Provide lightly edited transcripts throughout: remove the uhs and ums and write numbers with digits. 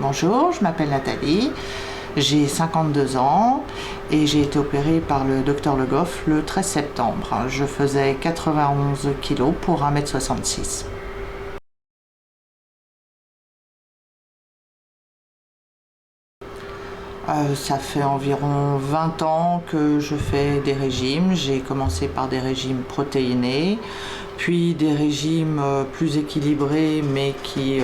Bonjour, je m'appelle Nathalie, j'ai 52 ans et j'ai été opérée par le docteur Le Goff le 13 septembre. Je faisais 91 kg pour 1,66 m. Ça fait environ 20 ans que je fais des régimes. J'ai commencé par des régimes protéinés, puis des régimes plus équilibrés mais qui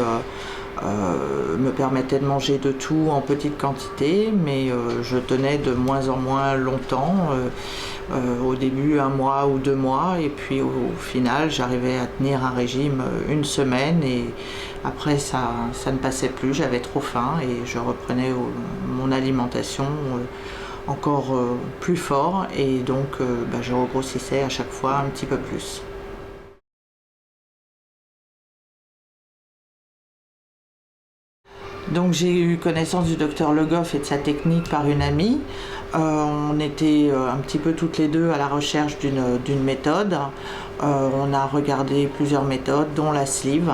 me permettait de manger de tout en petite quantité, mais je tenais de moins en moins longtemps, au début 1 mois ou 2 mois, et puis au final j'arrivais à tenir un régime 1 semaine et après ça ne passait plus, j'avais trop faim et je reprenais mon alimentation encore plus fort et donc je regrossissais à chaque fois un petit peu plus. Donc j'ai eu connaissance du docteur Le Goff et de sa technique par une amie. On était un petit peu toutes les deux à la recherche d'une méthode. On a regardé plusieurs méthodes, dont la sleeve.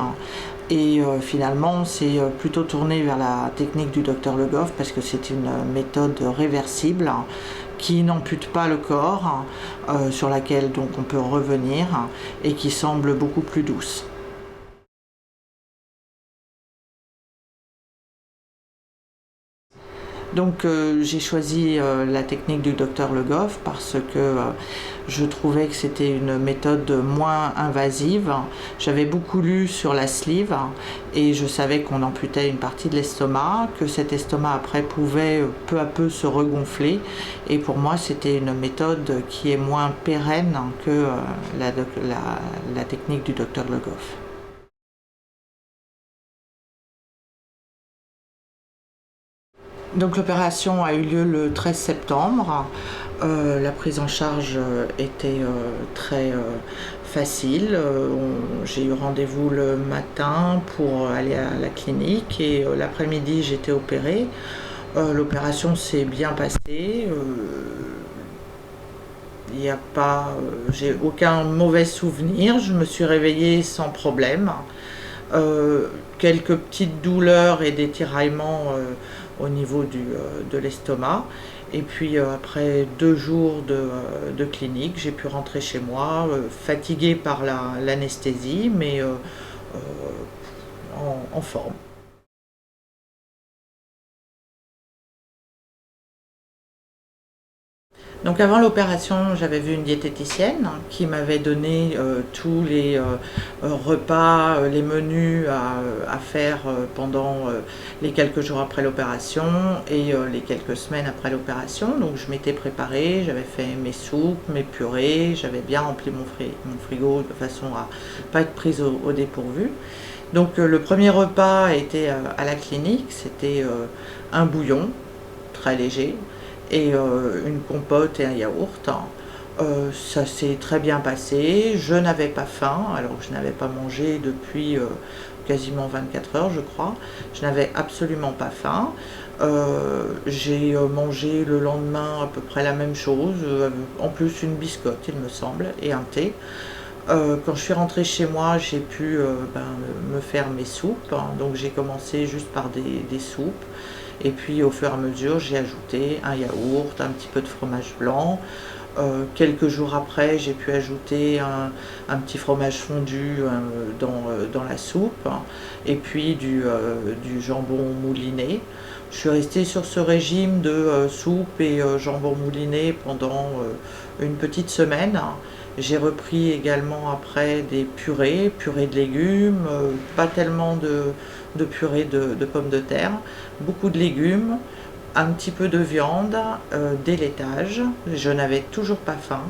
Et finalement, on s'est plutôt tourné vers la technique du docteur Le Goff parce que c'est une méthode réversible qui n'ampute pas le corps, sur laquelle donc on peut revenir et qui semble beaucoup plus douce. Donc j'ai choisi la technique du docteur Le Goff parce que je trouvais que c'était une méthode moins invasive. J'avais beaucoup lu sur la sleeve et je savais qu'on amputait une partie de l'estomac, que cet estomac après pouvait peu à peu se regonfler, et pour moi c'était une méthode qui est moins pérenne que la technique du docteur Le Goff. Donc l'opération a eu lieu le 13 septembre. La prise en charge était très facile. J'ai eu rendez-vous le matin pour aller à la clinique et l'après-midi j'étais opérée. L'opération s'est bien passée. J'ai aucun mauvais souvenir. Je me suis réveillée sans problème. Quelques petites douleurs et des tiraillements au niveau de l'estomac. Et puis après 2 jours de clinique, j'ai pu rentrer chez moi, fatiguée par l'anesthésie, mais en forme. Donc avant l'opération, j'avais vu une diététicienne qui m'avait donné tous les repas, les menus à faire pendant les quelques jours après l'opération et les quelques semaines après l'opération. Donc je m'étais préparée, j'avais fait mes soupes, mes purées, j'avais bien rempli mon frigo de façon à ne pas être prise au dépourvu. Donc le premier repas était à la clinique, c'était un bouillon très léger et une compote et un yaourt. Ça s'est très bien passé, je n'avais pas faim, alors que je n'avais pas mangé depuis quasiment 24 heures je crois. Je n'avais absolument pas faim. J'ai mangé le lendemain à peu près la même chose, en plus une biscotte il me semble, et un thé. Quand je suis rentrée chez moi, j'ai pu me faire mes soupes, donc j'ai commencé juste par des soupes. Et puis au fur et à mesure, j'ai ajouté un yaourt, un petit peu de fromage blanc. Quelques jours après, j'ai pu ajouter un petit fromage fondu dans la soupe, et puis du jambon mouliné. Je suis restée sur ce régime de soupe et jambon mouliné pendant une petite semaine. J'ai repris également après des purées de légumes, pas tellement de purée de pommes de terre, beaucoup de légumes, un petit peu de viande, des laitages. Je n'avais toujours pas faim.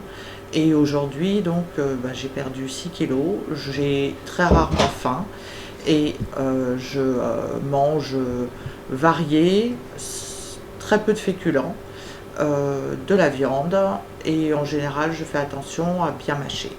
Et aujourd'hui, donc, j'ai perdu 6 kilos, j'ai très rarement faim et je mange varié, très peu de féculents, de la viande, et en général je fais attention à bien mâcher.